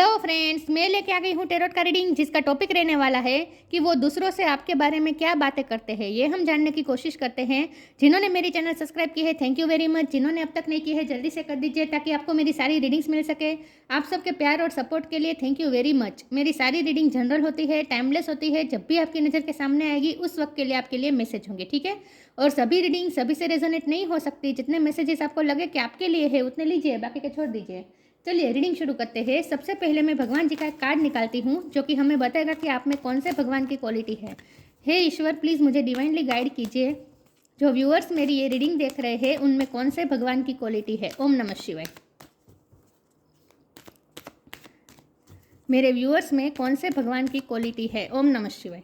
तो फ्रेंड्स, मैं लेके आ गई हूँ टेरोट का रीडिंग, जिसका टॉपिक रहने वाला है कि वो दूसरों से आपके बारे में क्या बातें करते हैं। ये हम जानने की कोशिश करते हैं। जिन्होंने मेरी चैनल सब्सक्राइब की है, थैंक यू वेरी मच। जिन्होंने अब तक नहीं की है, जल्दी से कर दीजिए ताकि आपको मेरी सारी रीडिंग्स मिल सके। आप सबके प्यार और सपोर्ट के लिए थैंक यू वेरी मच। मेरी सारी रीडिंग जनरल होती है, टाइमलेस होती है। जब भी आपकी नज़र के सामने आएगी उस वक्त के लिए आपके लिए मैसेज होंगे, ठीक है। और सभी रीडिंग सभी से रेजोनेट नहीं हो सकती। जितने मैसेजेस आपको लगे कि आपके लिए है उतने लीजिए, बाकी के छोड़ दीजिए। चलिए रीडिंग शुरू करते हैं। सबसे पहले मैं भगवान जी का एक कार्ड निकालती हूँ जो कि हमें बताएगा कि आप में कौन से भगवान की क्वालिटी है। हे ईश्वर, प्लीज़ मुझे डिवाइनली गाइड कीजिए। जो व्यूअर्स मेरी ये रीडिंग देख रहे हैं उनमें कौन से भगवान की क्वालिटी है। ओम नमः शिवाय। मेरे व्यूअर्स में कौन से भगवान की क्वालिटी है। ओम नमः शिवाय।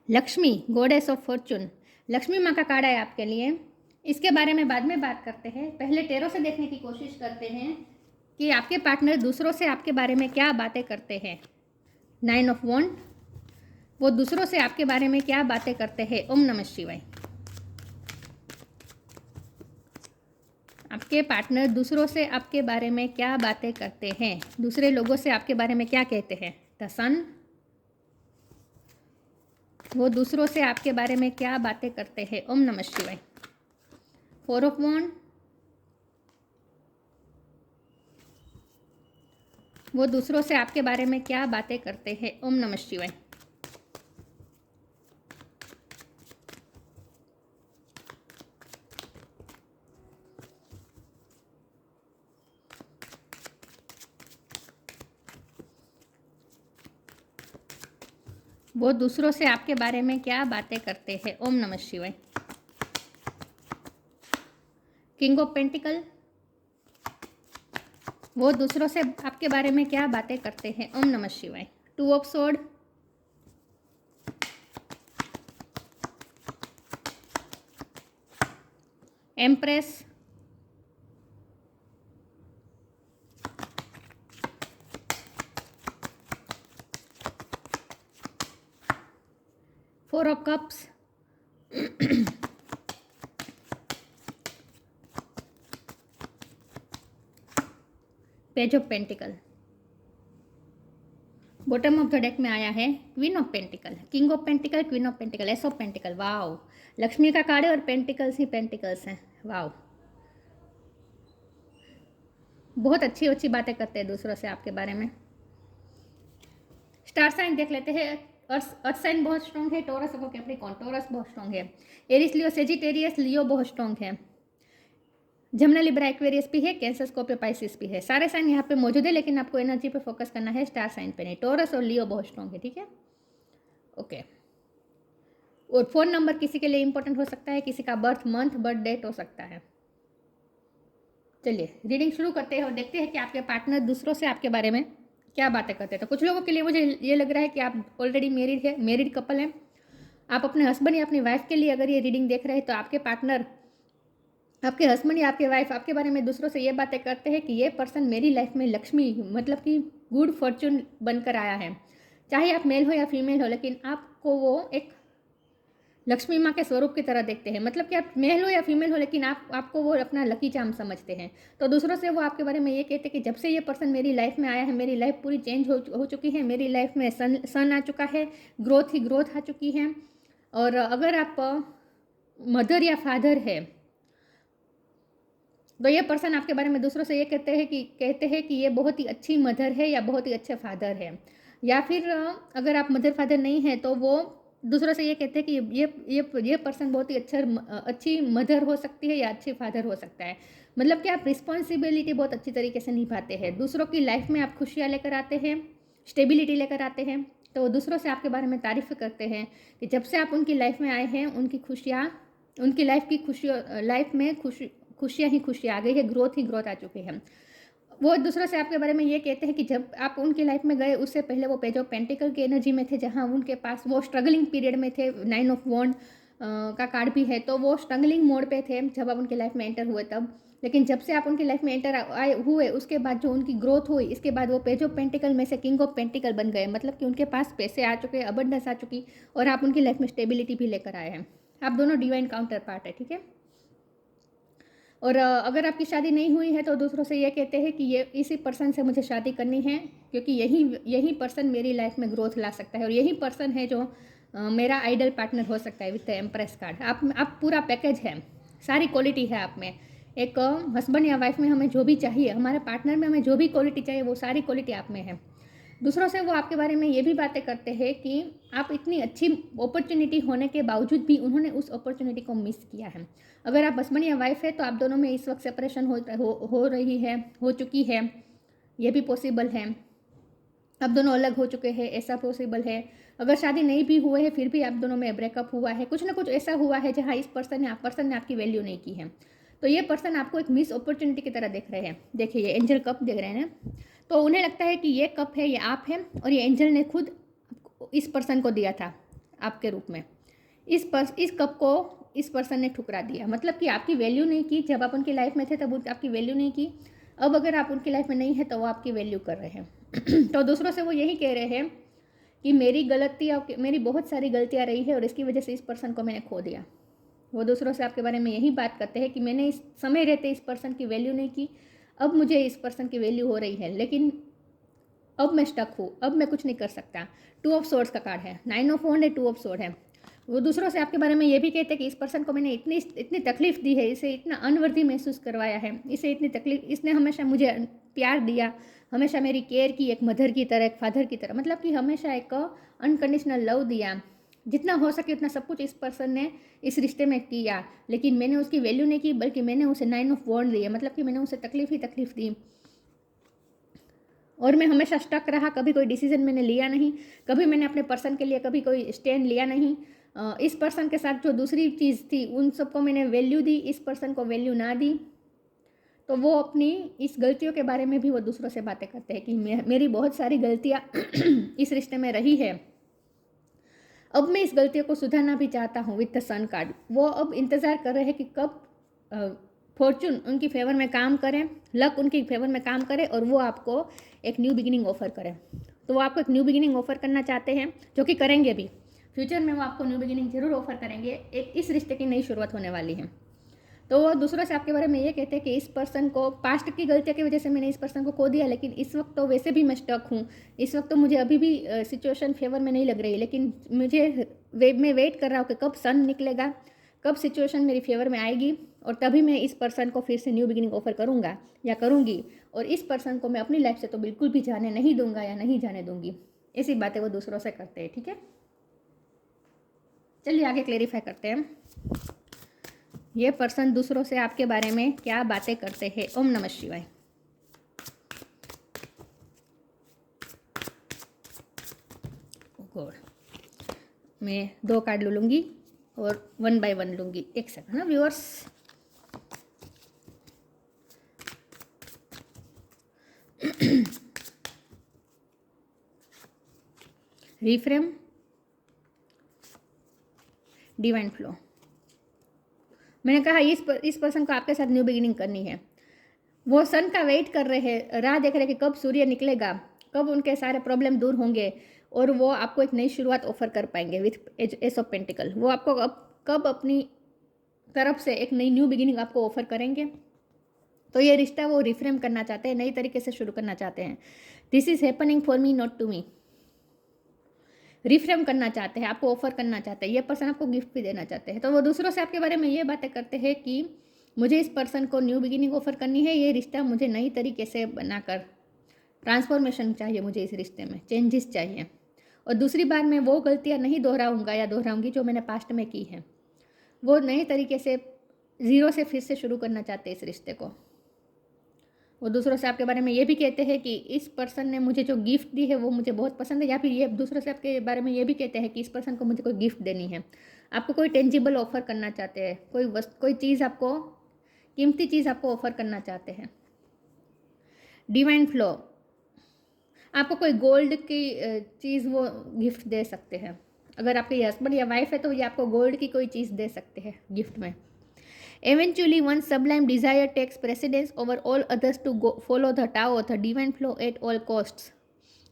Lakshmi, goddess of Fortune. Lakshmi माँ का कार्ड है आपके लिए। इसके बारे में बाद में बात करते हैं। पहले टेरो से देखने की कोशिश करते हैं कि आपके पार्टनर दूसरों से आपके बारे में क्या बातें करते हैं। 9 ऑफ वॉन्ड, वो दूसरों से आपके बारे में क्या बातें करते हैं। ओम नमः शिवाय। आपके पार्टनर दूसरों से आपके बारे में क्या बातें करते हैं, दूसरे लोगों से आपके बारे में क्या कहते हैं। द सन, वो दूसरों से आपके बारे में क्या बातें करते हैं। ओम नमः शिवाय। 4 ऑफ वॉन्ड, वो दूसरों से आपके बारे में क्या बातें करते हैं। ओम नमः शिवाय। वो दूसरों से आपके बारे में क्या बातें करते हैं। ओम नमः शिवाय। किंग ऑफ पेंटिकल, वो दूसरों से आपके बारे में क्या बातें करते हैं। ओम नमः शिवाय। 2 of sword, empress, 4 of cups, page of pentacle. Bottom of the deck में आया है queen of pentacle, king of pentacle, queen of pentacle, S of pentacle. Wow, Lakshmi का कार्ड है और पेंटिकल्स ही पेंटिकल्स हैं। वाओ, बहुत अच्छी अच्छी बातें करते हैं दूसरों से आपके बारे में। स्टार साइन देख लेते हैं। अर्थ साइन बहुत स्ट्रॉन्ग है। टॉरस और कैप्रिकॉर्न, टॉरस बहुत स्ट्रॉन्ग है। एरिस, लियो, सेजिटेरियस, लियो बहुत स्ट्रॉन्ग है। जमुना, लिब्रा, एक्वेरियस भी है। कैंसर, स्कॉर्पियो, पाइसिस भी है। सारे साइन यहाँ पे मौजूद है, लेकिन आपको एनर्जी पे फोकस करना है, स्टार साइन पे नहीं। टॉरस और लियो बहुत स्ट्रॉन्ग है, ठीक है। ओके। और 4 नंबर किसी के लिए इंपॉर्टेंट हो सकता है, किसी का बर्थ मंथ, बर्थ डेट हो सकता है। चलिए रीडिंग शुरू करते हैं और देखते हैं कि आपके पार्टनर दूसरों से आपके बारे में क्या बातें करते हैं। तो कुछ लोगों के लिए मुझे ये लग रहा है कि आप ऑलरेडी मैरिड है, मैरिड कपल हैं। आप अपने हस्बैंड या अपनी वाइफ के लिए अगर ये रीडिंग देख रहे हैं तो आपके पार्टनर, आपके हस्बैंड या आपके वाइफ आपके बारे में दूसरों से ये बातें करते हैं कि ये पर्सन मेरी लाइफ में लक्ष्मी, मतलब कि गुड फॉर्चून बनकर आया है। चाहे आप मेल हो या फीमेल हो, लेकिन आपको वो एक लक्ष्मी माँ के स्वरूप की तरह देखते हैं। मतलब कि आप मेल हो या फीमेल हो, लेकिन आपको वो अपना लकी चार्म समझते हैं। तो दूसरों से वो आपके बारे में ये कहते हैं कि जब से ये पर्सन मेरी लाइफ में आया है, मेरी लाइफ पूरी चेंज हो चुकी है। मेरी लाइफ में सन आ चुका है, ग्रोथ ही ग्रोथ आ चुकी है। और अगर आप मदर या फादर है तो ये पर्सन आपके बारे में दूसरों से ये कहते हैं कि ये बहुत ही अच्छी मदर है या बहुत ही अच्छे फादर है। या फिर अगर आप मदर फादर नहीं है तो वो दूसरों से ये कहते हैं कि ये पर्सन बहुत ही अच्छी मदर हो सकती है या अच्छी फादर हो सकता है। मतलब कि आप रिस्पॉन्सिबिलिटी बहुत अच्छी तरीके से निभाते हैं। दूसरों की लाइफ में आप खुशियाँ लेकर आते हैं, स्टेबिलिटी लेकर आते हैं। तो दूसरों से आपके बारे में तारीफ करते हैं कि जब से आप उनकी लाइफ में आए हैं, उनकी लाइफ की लाइफ में खुशियाँ ही खुशियाँ आ गई है, ग्रोथ ही ग्रोथ आ चुकी है। वो दूसरों से आपके बारे में ये कहते हैं कि जब आप उनकी लाइफ में गए उससे पहले वो पेज ऑफ पेंटिकल की एनर्जी में थे, जहाँ उनके पास वो स्ट्रगलिंग पीरियड में थे। 9 ऑफ वॉन्ड का कार्ड भी है, तो वो स्ट्रगलिंग मोड पे थे जब आप उनकी लाइफ में एंटर हुए तब। लेकिन जब से आप उनकी लाइफ में एंटर आए हुए, उसके बाद जो उनकी ग्रोथ हुई, इसके बाद वो पेज ऑफ पेंटिकल में से किंग ऑफ पेंटिकल बन गए। मतलब कि उनके पास पैसे आ चुके, अबंडेंस आ चुकी, और आप उनकी लाइफ में स्टेबिलिटी भी लेकर आए हैं। आप दोनों डिवाइन काउंटर पार्ट है, ठीक है। और अगर आपकी शादी नहीं हुई है तो दूसरों से ये कहते हैं कि ये इसी पर्सन से मुझे शादी करनी है, क्योंकि यही पर्सन मेरी लाइफ में ग्रोथ ला सकता है, और यही पर्सन है जो मेरा आइडल पार्टनर हो सकता है विथ द एम्प्रेस कार्ड। आप पूरा पैकेज है, सारी क्वालिटी है आप में। एक हस्बैंड या वाइफ में हमें जो भी चाहिए, हमारे पार्टनर में हमें जो भी क्वालिटी चाहिए, वो सारी क्वालिटी आप में है। दूसरों से वो आपके बारे में ये भी बातें करते हैं कि आप इतनी अच्छी अपॉर्चुनिटी होने के बावजूद भी उन्होंने उस अपॉर्चुनिटी को मिस किया है। अगर आप हस्बैंड या वाइफ है तो आप दोनों में इस वक्त सेपरेशन हो रही है, हो चुकी है, ये भी पॉसिबल है। आप दोनों अलग हो चुके हैं, ऐसा पॉसिबल है। अगर शादी नहीं भी हुए है फिर भी आप दोनों में ब्रेकअप हुआ है, कुछ ना कुछ ऐसा हुआ है जहाँ इस पर्सन ने आपकी वैल्यू नहीं की है। तो ये पर्सन आपको एक मिस अपॉर्चुनिटी की तरह देख रहे हैं। देखिए, ये एंजल कप देख रहे हैं ना, तो उन्हें लगता है कि ये कप है, ये आप है, और ये एंजल ने खुद इस पर्सन को दिया था आपके रूप में। इस कप को इस पर्सन ने ठुकरा दिया, मतलब कि आपकी वैल्यू नहीं की। जब आप उनकी लाइफ में थे तब आपकी वैल्यू नहीं की। अब अगर आप उनकी लाइफ में नहीं है तो वो आपकी वैल्यू कर रहे हैं। तो दूसरों से वो यही कह रहे हैं कि मेरी बहुत सारी गलतियाँ रही है और इसकी वजह से इस पर्सन को मैंने खो दिया। वो दूसरों से आपके बारे में यही बात करते हैं कि मैंने इस समय रहते इस पर्सन की वैल्यू नहीं की, अब मुझे इस पर्सन की वैल्यू हो रही है, लेकिन अब मैं स्टक हूँ, अब मैं कुछ नहीं कर सकता। 2 ऑफ सोर्ड्स का कार्ड है, 9 ऑफ वॉन्ड है, 2 ऑफ सोर्ड है। वो दूसरों से आपके बारे में ये भी कहते हैं कि इस पर्सन को मैंने इतनी तकलीफ दी है, इसे इतना अनवर्दी महसूस करवाया है, इसे इतनी तकलीफ, इसने हमेशा मुझे प्यार दिया, हमेशा मेरी केयर की, एक मदर की तरह, एक फादर की तरह, मतलब कि हमेशा एक अनकंडीशनल लव दिया। जितना हो सके उतना सब कुछ इस पर्सन ने इस रिश्ते में किया, लेकिन मैंने उसकी वैल्यू नहीं की, बल्कि मैंने उसे 9 ऑफ वॉन्ड दिया, मतलब कि मैंने उसे तकलीफ दी। और मैं हमेशा स्टक रहा, कभी कोई डिसीजन मैंने लिया नहीं, कभी मैंने अपने पर्सन के लिए कभी कोई स्टैंड लिया नहीं। इस पर्सन के साथ जो दूसरी चीज़ थी उन सबको मैंने वैल्यू दी, इस पर्सन को वैल्यू ना दी। तो वो अपनी इस गलतियों के बारे में भी वो दूसरों से बातें करते हैं कि मेरी बहुत सारी गलतियाँ इस रिश्ते में रही है, अब मैं इस गलतियों को सुधारना भी चाहता हूँ विथ द सन कार्ड। वो अब इंतज़ार कर रहे हैं कि कब फॉर्चून उनकी फेवर में काम करे, लक उनकी फेवर में काम करे और वो आपको एक न्यू बिगिनिंग ऑफर करे। तो वो आपको एक न्यू बिगिनिंग ऑफर करना चाहते हैं, जो कि करेंगे भी। फ्यूचर में वो आपको न्यू बिगिनिंग जरूर ऑफर करेंगे, एक इस रिश्ते की नई शुरुआत होने वाली है। तो वो दूसरों से आपके बारे में ये कहते हैं कि इस पर्सन को पास्ट की गलतियों की वजह से मैंने इस पर्सन को खो दिया, लेकिन इस वक्त तो वैसे भी मैं स्टक हूँ, इस वक्त तो मुझे अभी भी सिचुएशन फेवर में नहीं लग रही, लेकिन मैं वेट कर रहा हूँ कि कब सन निकलेगा, कब सिचुएशन मेरी फेवर में आएगी, और तभी मैं इस पर्सन को फिर से न्यू बिगिनिंग ऑफर करूँगा या करूँगी, और इस पर्सन को मैं अपनी लाइफ से तो बिल्कुल भी जाने नहीं दूंगा या नहीं जाने दूंगी। ऐसी बातें वो दूसरों से करते हैं, ठीक है। चलिए आगे क्लेरिफाई करते हैं, ये पर्सन दूसरों से आपके बारे में क्या बातें करते हैं। ओम नमः शिवाय। गॉड, मैं 2 कार्ड लूँगी और 1 बाय 1 लूँगी। एक सेकंड ना व्यूअर्स। Reframe, divine flow. मैंने कहा इस पर्सन को आपके साथ न्यू बिगिनिंग करनी है। वो सन का वेट कर रहे हैं, राह देख रहे हैं कि कब सूर्य निकलेगा, कब उनके सारे प्रॉब्लम दूर होंगे और वो आपको एक नई शुरुआत ऑफर कर पाएंगे विथ एस ऑफ पेंटिकल। वो आपको कब अपनी तरफ से एक नई न्यू बिगिनिंग आपको ऑफर करेंगे। तो ये रिश्ता वो रिफ्रेम करना चाहते हैं, नई तरीके से शुरू करना चाहते हैं। This is happening for me not to me. Reframe करना चाहते हैं, आपको ऑफर करना चाहते हैं, ये पर्सन आपको गिफ्ट भी देना चाहते हैं। तो वो दूसरों से आपके बारे में ये बातें करते हैं कि मुझे इस पर्सन को न्यू बिगिनिंग ऑफर करनी है, ये रिश्ता मुझे नई तरीके से बनाकर ट्रांसफॉर्मेशन चाहिए, मुझे इस रिश्ते में चेंजेस चाहिए। और दूसरी बार मैं वो गलतियाँ नहीं दोहराऊँगा या दोहराऊँगी जो मैंने पास्ट में की हैं। वो नए तरीके से ज़ीरो से फिर से शुरू करना चाहते हैं इस रिश्ते को। वो दूसरों से आपके बारे में ये भी कहते हैं कि इस पर्सन ने मुझे जो गिफ्ट दी है वो मुझे बहुत पसंद है, या फिर ये दूसरों से आपके बारे में ये भी कहते हैं कि इस पर्सन को मुझे कोई गिफ्ट देनी है। आपको कोई टेंजिबल ऑफर करना चाहते हैं, कोई चीज़ आपको, कीमती चीज़ आपको ऑफर करना चाहते हैं। डिवाइन फ्लो, आपको कोई गोल्ड की चीज़ वो गिफ्ट दे सकते हैं। अगर आपके हस्बैंड या वाइफ है तो ये आपको गोल्ड की कोई चीज़ दे सकते हैं गिफ्ट में। Eventually, one sublime desire takes precedence over all others to go follow the Tao, the divine flow at all costs.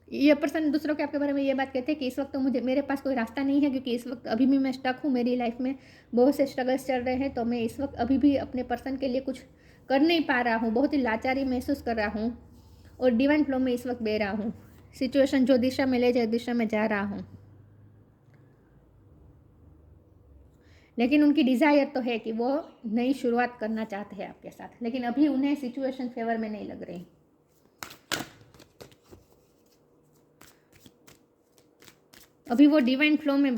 ये पर्सन दूसरों के आपके बारे में ये बात कहते हैं कि इस वक्त तो मुझे मेरे पास कोई रास्ता नहीं है, क्योंकि इस वक्त अभी भी मैं स्टक हूँ, मेरी लाइफ में बहुत से स्ट्रगल्स चल रहे हैं, तो मैं इस वक्त अभी भी अपने पर्सन के लिए कुछ कर नहीं पा रहा हूँ, बहुत ही लाचारी महसूस कर रहा हूँ और डिवाइन फ्लो में इस वक्त बह रहा हूँ। सिचुएशन जो दिशा में ले जाए दिशा में जा रहा हूँ, लेकिन उनकी डिज़ायर तो है कि वो नई शुरुआत करना चाहते हैं आपके साथ, लेकिन अभी उन्हें सिचुएशन फेवर में नहीं लग रही। अभी वो डिवाइन फ्लो में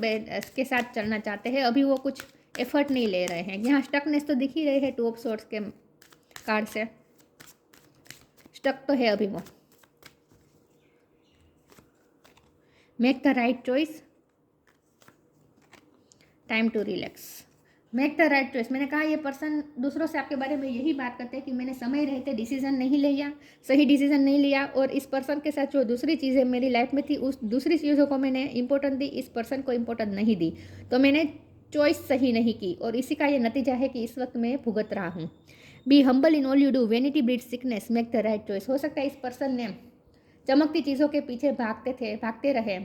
के साथ चलना चाहते हैं, अभी वो कुछ एफर्ट नहीं ले रहे हैं। यहाँ स्टकनेस तो दिख ही रही है 2 ऑफ सोर्ड्स के कार्ड से, स्टक तो है अभी वो। Make the right choice, time to relax. Make the right choice, मैंने कहा ये पर्सन दूसरों से आपके बारे में यही बात करते हैं कि मैंने समय रहते डिसीजन नहीं लिया, सही डिसीजन नहीं लिया, और इस पर्सन के साथ जो दूसरी चीज़ें मेरी लाइफ में थी उस दूसरी चीज़ों को मैंने इंपॉर्टेंट दी, इस पर्सन को इंपॉर्टेंट नहीं दी, तो मैंने चॉइस सही नहीं की, और इसी का ये नतीजा है कि इस वक्त मैं भुगत रहा हूँ। Be humble in all you do, vanity breeds sickness, make the right choice. हो सकता है इस पर्सन ने चमकती चीज़ों के पीछे भागते रहे,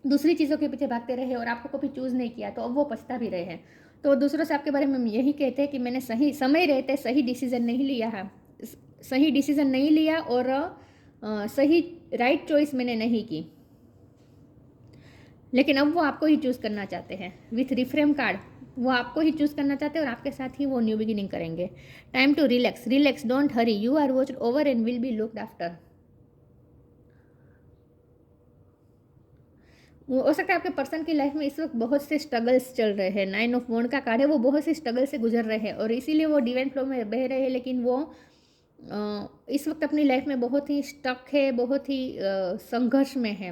दूसरी चीज़ों के पीछे भागते रहे और आपको कभी चूज़ नहीं किया, तो अब वो पछता भी रहे हैं। तो दूसरों से आपके बारे में यही कहते हैं कि मैंने सही समय रहते सही डिसीजन नहीं लिया है, सही डिसीजन नहीं लिया और सही राइट चॉइस मैंने नहीं की, लेकिन अब वो आपको ही चूज़ करना चाहते हैं। विथ रिफ्रेम कार्ड, वो आपको ही चूज़ करना चाहते हैं और आपके साथ ही वो न्यू बिगिनिंग करेंगे। Time to relax, relax, don't hurry, you are watched over and will be looked after. हो सकता है आपके पर्सन की लाइफ में इस वक्त बहुत से स्ट्रगल्स चल रहे हैं। 9 ऑफ वॉन्ड का कार्ड है, वो बहुत से स्ट्रगल से गुजर रहे हैं और इसीलिए वो डिवाइन फ्लो में बह रहे हैं, लेकिन वो इस वक्त अपनी लाइफ में बहुत ही स्टक है, बहुत ही संघर्ष में है,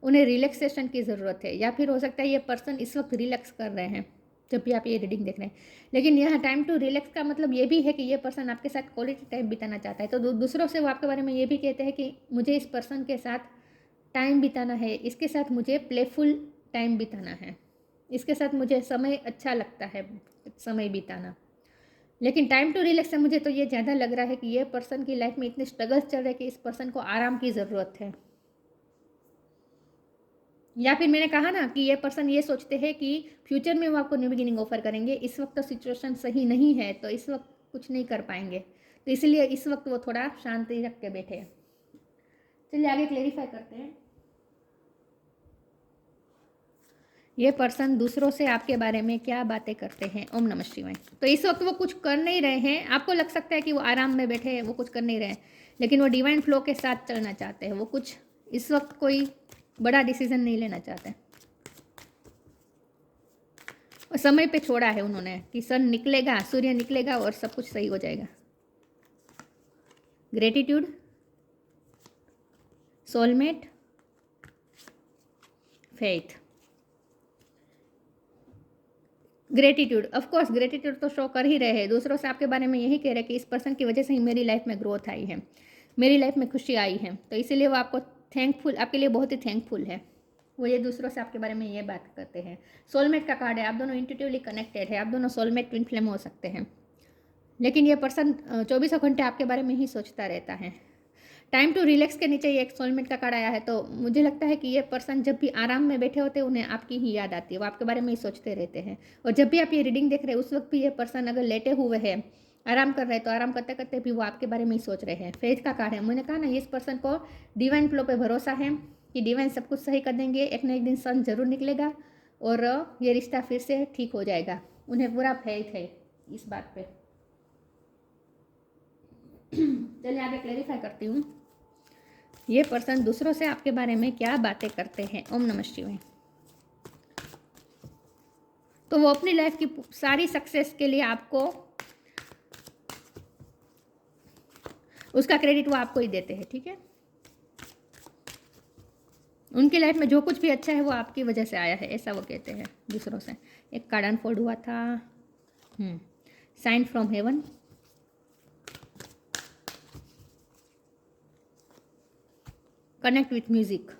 उन्हें रिलैक्सेशन की ज़रूरत है। या फिर हो सकता है ये पर्सन इस वक्त रिलैक्स कर रहे हैं जब भी आप ये रीडिंग देख रहे हैं, लेकिन यह टाइम टू रिलैक्स का मतलब ये भी है कि ये पर्सन आपके साथ क्वालिटी टाइम बिताना चाहता है। तो दूसरों से वो आपके बारे में ये भी कहते हैं कि मुझे इस पर्सन के साथ टाइम बिताना है, इसके साथ मुझे प्लेफुल टाइम बिताना है, इसके साथ मुझे समय अच्छा लगता है समय बिताना। लेकिन टाइम टू रिलैक्स से मुझे तो ये ज़्यादा लग रहा है कि ये पर्सन की लाइफ में इतने स्ट्रगल्स चल रहे हैं कि इस पर्सन को आराम की ज़रूरत है। या फिर मैंने कहा ना कि ये पर्सन ये सोचते हैं कि फ्यूचर में वो आपको न्यू बिगिनिंग ऑफर करेंगे, इस वक्त तो सिचुएशन सही नहीं है, तो इस वक्त कुछ नहीं कर पाएंगे, तो इसलिए इस वक्त वो थोड़ा शांति रख के बैठे हैं। चलिए आगे क्लेरिफाई करते हैं। ये पर्सन दूसरों से आपके बारे में क्या बातें करते हैं। ओम नमः शिवाय। तो इस वक्त वो कुछ कर नहीं रहे हैं, आपको लग सकता है कि वो आराम में बैठे हैं, वो कुछ कर नहीं रहे हैं, लेकिन वो डिवाइन फ्लो के साथ चलना चाहते हैं। वो कुछ इस वक्त कोई बड़ा डिसीजन नहीं लेना चाहते, और समय पे छोड़ा है उन्होंने कि सन निकलेगा, सूर्य निकलेगा और सब कुछ सही हो जाएगा। Gratitude, soulmate, faith. Gratitude, of course gratitude तो शो कर ही रहे हैं, दूसरों से आपके बारे में यही कह रहे हैं कि इस पर्सन की वजह से ही मेरी लाइफ में ग्रोथ आई है, मेरी लाइफ में खुशी आई है, तो इसीलिए वो आपको थैंकफुल, आपके लिए बहुत ही थैंकफुल है। वो ये दूसरों से आपके बारे में ये बात करते हैं। सोलमेट का कार्ड है, आप दोनों इंट्यूटिवली कनेक्टेड है, आप दोनों सोलमेट ट्विन फ्लेम हो सकते हैं, लेकिन ये पर्सन 24 घंटे आपके बारे में ही सोचता रहता है। टाइम टू रिलैक्स के नीचे ये एक सोलमेट का कार्ड आया है, तो मुझे लगता है कि ये पर्सन जब भी आराम में बैठे होते हैं उन्हें आपकी ही याद आती है, वो आपके बारे में ही सोचते रहते हैं। और जब भी आप ये रीडिंग देख रहे हैं उस वक्त भी ये पर्सन अगर लेटे हुए हैं, आराम कर रहे हैं, तो आराम करते करते भी वो आपके बारे में ही सोच रहे हैं। फेथ का कार्ड है, मैंने कहा ना इस पर्सन को डिवाइन फ्लो पे भरोसा है कि डिवाइन सब कुछ सही कर देंगे, एक ना एक दिन सन जरूर निकलेगा और ये रिश्ता फिर से ठीक हो जाएगा। उन्हें पूरा फेथ है इस बात पे। चलिए आगे क्लेरिफाई करती हूँ। ये पर्सन दूसरों से आपके बारे में क्या बातें करते हैं। ओम नमः शिवाय। तो वो अपनी लाइफ की सारी सक्सेस के लिए आपको, उसका क्रेडिट वो आपको ही देते हैं, ठीक है। उनकी लाइफ में जो कुछ भी अच्छा है वो आपकी वजह से आया है, ऐसा वो कहते हैं दूसरों से। एक कार्ड अनफोल्ड हुआ था, sign from heaven. Connect with music.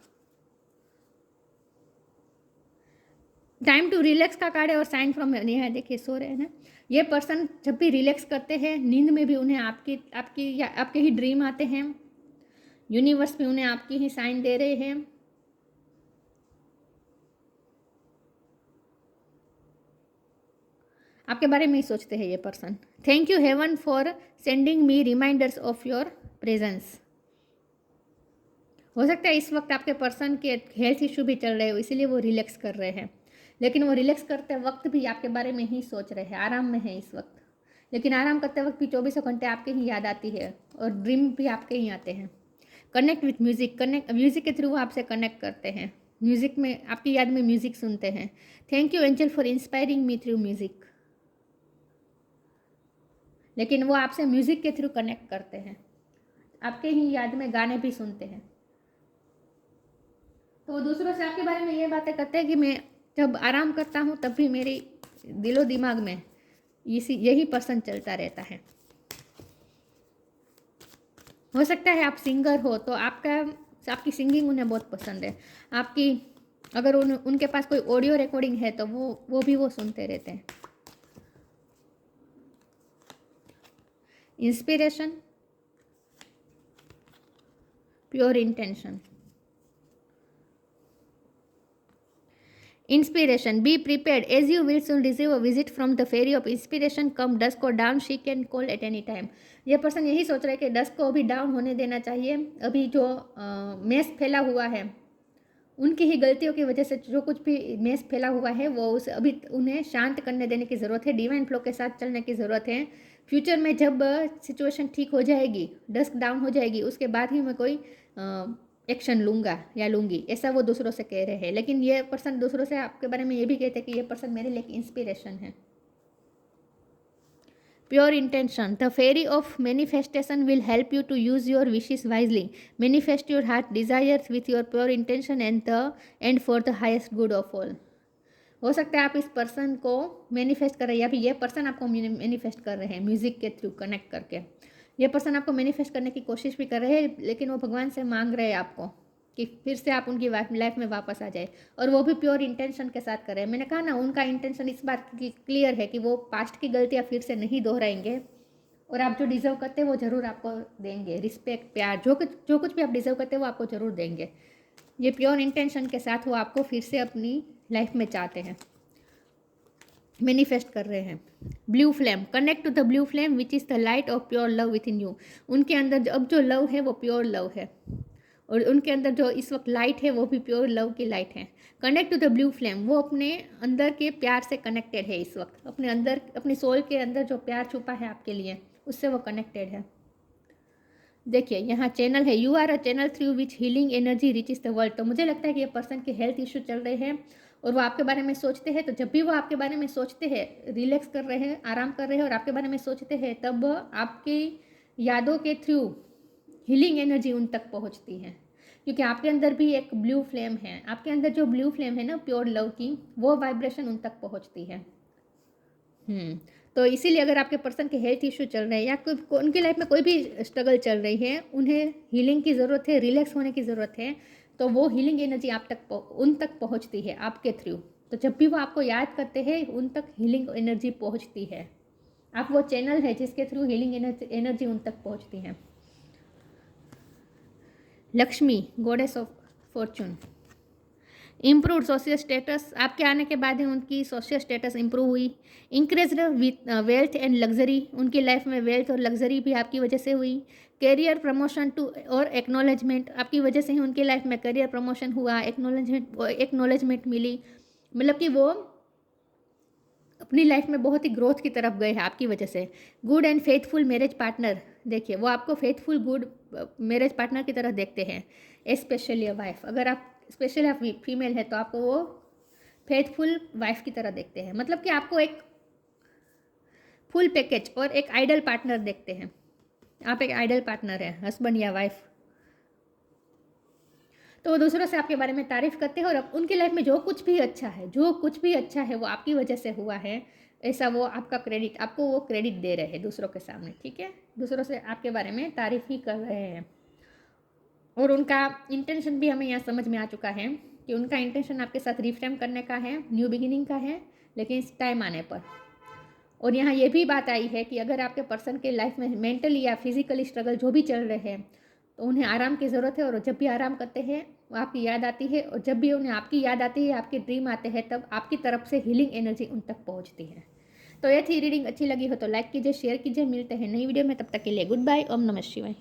Time to relax का कार्ड है और साइन फ्रॉम नेहा, देखिए सो रहे हैं ना। ये पर्सन जब भी रिलैक्स करते हैं नींद में भी उन्हें आपकी आपकी या आपके ही ड्रीम आते हैं, यूनिवर्स भी उन्हें आपकी ही साइन दे रहे हैं। आपके बारे में ही सोचते हैं ये person. Thank you heaven for sending me reminders of your presence. हो सकता है इस वक्त आपके पर्सन के हेल्थ इशू भी चल रहे हो, इसीलिए वो रिलैक्स कर रहे हैं, लेकिन वो रिलैक्स करते वक्त भी आपके बारे में ही सोच रहे हैं, आराम में है इस वक्त। लेकिन आराम करते वक्त भी 24 घंटे आपके ही याद आती है और ड्रीम भी आपके ही आते हैं। Connect with music, connect music के थ्रू वो आपसे कनेक्ट करते हैं, म्यूज़िक में आपकी याद में म्यूज़िक सुनते हैं। Thank you angel for inspiring me through music. लेकिन वो आपसे म्यूज़िक के थ्रू कनेक्ट करते हैं, आपके ही याद में गाने भी सुनते हैं। तो दूसरों से आपके बारे में ये बातें करते हैं कि मैं जब आराम करता हूँ तब भी मेरे दिलो दिमाग में यही पर्सन चलता रहता है। हो सकता है आप सिंगर हो तो आपकी सिंगिंग उन्हें बहुत पसंद है। आपकी अगर उनके पास कोई ऑडियो रिकॉर्डिंग है तो वो भी सुनते रहते हैं। Inspiration, pure intention. Inspiration, be prepared as you will soon receive a visit from the fairy of inspiration. Come dusk or down, she can call at any time. ये पर्सन यही सोच रहा है कि डस्क को अभी डाउन होने देना चाहिए। अभी जो मेस फैला हुआ है उनकी ही गलतियों की वजह से जो कुछ भी मेस फैला हुआ है वो उस अभी उन्हें शांत करने देने की ज़रूरत है, डिवाइन फ्लो के साथ चलने की ज़रूरत है। फ्यूचर में जब सिचुएशन ठीक हो जाएगी, डस्क डाउन हो जाएगी, उसके बाद ही मैं कोई एक्शन लूँगा या लूँगी, ऐसा वो दूसरों से कह रहे हैं। लेकिन ये पर्सन दूसरों से आपके बारे में ये भी कहते हैं कि ये पर्सन मेरे लिए इंस्पिरेशन है। Pure intention, the fairy of manifestation will help you to use your wishes wisely. Manifest your heart desires with your pure intention and for the highest good of all. हो सकता है आप इस person को manifest कर रहे हैं या फिर ये पर्सन आपको मैनिफेस्ट कर रहे हैं म्यूजिक के थ्रू कनेक्ट करके। ये पर्सन आपको मैनिफेस्ट करने की कोशिश भी कर रहे हैं, लेकिन वो भगवान से मांग रहे हैं आपको कि फिर से आप उनकी लाइफ में वापस आ जाए, और वो भी प्योर इंटेंशन के साथ कर रहे हैं। मैंने कहा ना, उनका इंटेंशन इस बात की क्लियर है कि वो पास्ट की गलतियाँ फिर से नहीं दोहराएंगे, और आप जो डिज़र्व करते हैं वो ज़रूर आपको देंगे। रिस्पेक्ट, प्यार, जो कुछ भी आप डिज़र्व करते हैं वो आपको ज़रूर देंगे। ये प्योर इंटेंशन के साथ वो आपको फिर से अपनी लाइफ में चाहते हैं, मैनिफेस्ट कर रहे हैं। Blue flame, connect to the blue flame which is the light of pure love within you. उनके अंदर अब जो लव है वो प्योर लव है, और उनके अंदर जो इस वक्त लाइट है वो भी प्योर लव की लाइट है। Connect to the blue flame, वो अपने अंदर के प्यार से कनेक्टेड है इस वक्त, अपने अंदर अपनी सोल के अंदर जो प्यार छुपा है आपके लिए उससे वो कनेक्टेड है। देखिए यहाँ चैनल है, you are a channel through which healing energy reaches the world. तो मुझे लगता है कि ये पर्सन के हेल्थ इशू चल रहे हैं और वो आपके बारे में सोचते हैं। तो जब भी वो आपके बारे में सोचते हैं, रिलैक्स कर रहे हैं, आराम कर रहे हैं और आपके बारे में सोचते हैं, तब आपकी यादों के थ्रू हीलिंग एनर्जी उन तक पहुँचती है, क्योंकि आपके अंदर भी एक ब्लू फ्लेम है। आपके अंदर जो ब्लू फ्लेम है ना प्योर लव की, वो वाइब्रेशन उन तक पहुँचती है। तो इसीलिए अगर आपके पर्सन के हेल्थ इशू चल रहे हैं या उनकी लाइफ में कोई भी स्ट्रगल चल रही है, उन्हें हीलिंग की ज़रूरत है, रिलैक्स होने की ज़रूरत है, तो वो हीलिंग एनर्जी आप तक उन तक पहुंचती है आपके थ्रू। तो जब भी वो आपको याद करते हैं उन तक हीलिंग एनर्जी पहुंचती है। आप वो चैनल है जिसके थ्रू हीलिंग एनर्जी उन तक पहुंचती है। Lakshmi, goddess of Fortune, improve social status, आपके आने के बाद ही उनकी सोशल स्टेटस इम्प्रूव हुई। Increase with wealth and luxury, उनकी लाइफ में वेल्थ और लग्जरी भी आपकी वजह से हुई। कैरियर प्रमोशन टू और एक्नॉलेजमेंट, आपकी वजह से ही उनकी लाइफ में करियर प्रमोशन हुआ, एक्नॉलेजमेंट मिली। मतलब कि वो अपनी लाइफ में बहुत ही ग्रोथ की तरफ गए हैं आपकी वजह से। Good and faithful marriage partner, देखिए वो आपको फेथफुल गुड मैरिज पार्टनर की तरह देखते हैं, स्पेशली अ वाइफ। अगर आप स्पेशली आप फीमेल है तो आपको वो फेथफुल वाइफ की तरह देखते हैं। मतलब कि आपको एक फुल पैकेज और एक आइडल पार्टनर देखते हैं। आप एक आइडल पार्टनर है, हस्बैंड या वाइफ। तो वो दूसरों से आपके बारे में तारीफ करते हैं, और अब उनकी लाइफ में जो कुछ भी अच्छा है वो आपकी वजह से हुआ है, ऐसा वो आपका क्रेडिट, आपको वो क्रेडिट दे रहे हैं दूसरों के सामने। ठीक है, दूसरों से आपके बारे में तारीफ ही कर रहे हैं। और उनका इंटेंशन भी हमें यहाँ समझ में आ चुका है कि उनका इंटेंशन आपके साथ रिफ्रेम करने का है, न्यू बिगिनिंग का है, लेकिन इस टाइम आने पर। और यहाँ ये भी बात आई है कि अगर आपके पर्सन के लाइफ में मेंटली या फिजिकली स्ट्रगल जो भी चल रहे हैं तो उन्हें आराम की ज़रूरत है, और जब भी आराम करते हैं वो आपकी याद आती है, और जब भी उन्हें आपकी याद आती है, आपके ड्रीम आते हैं, तब आपकी तरफ से हीलिंग एनर्जी उन तक पहुँचती है। तो ये थी रीडिंग। अच्छी लगी हो तो लाइक कीजिए, शेयर कीजिए। मिलते हैं नई वीडियो में, तब तक के लिए गुड बाय। ओम नमः शिवाय।